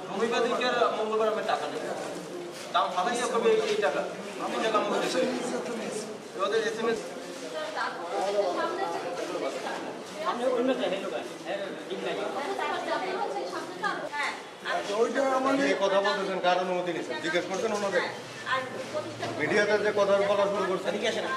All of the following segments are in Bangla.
রবিবাদিকের মঙ্গলবার আমি টাকা নেই দাম ফালাইয়া কবে এই টাকা আমি টাকা আমাকে দিচ্ছি ওদের SMS কথা বলতেছেন কার অনুমতি নিচ্ছেন জিজ্ঞেস করছেন ওনাদের মিডিয়াতে যে কথা বলা শুরু করছেন কি আসে না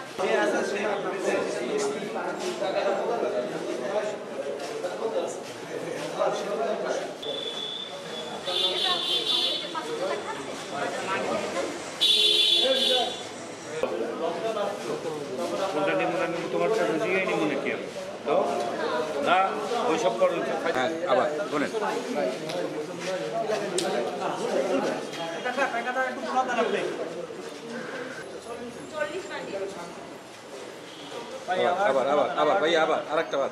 তোমার কাছে জিগাই নি মনে কি না ওই সব করেন হ্যাঁ আবার বলেন আবার আবার আবার ভাই আবার আরেকটা বার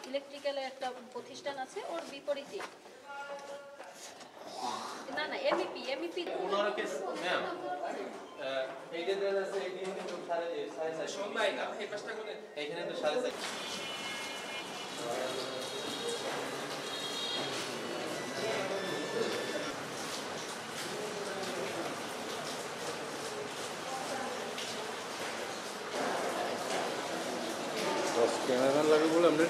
ইলেকট্রিক্যালের একটা প্রতিষ্ঠান আছে ওর বিপরীতে না না এমইপি ওনারা কে ম্যাম এইটা দেন আছে এইখানে কিন্তু 6.5 সময় না এই পাঁচটা করে এইখানে তো 6.5 ক্যামেরা লাগে বলে আমরা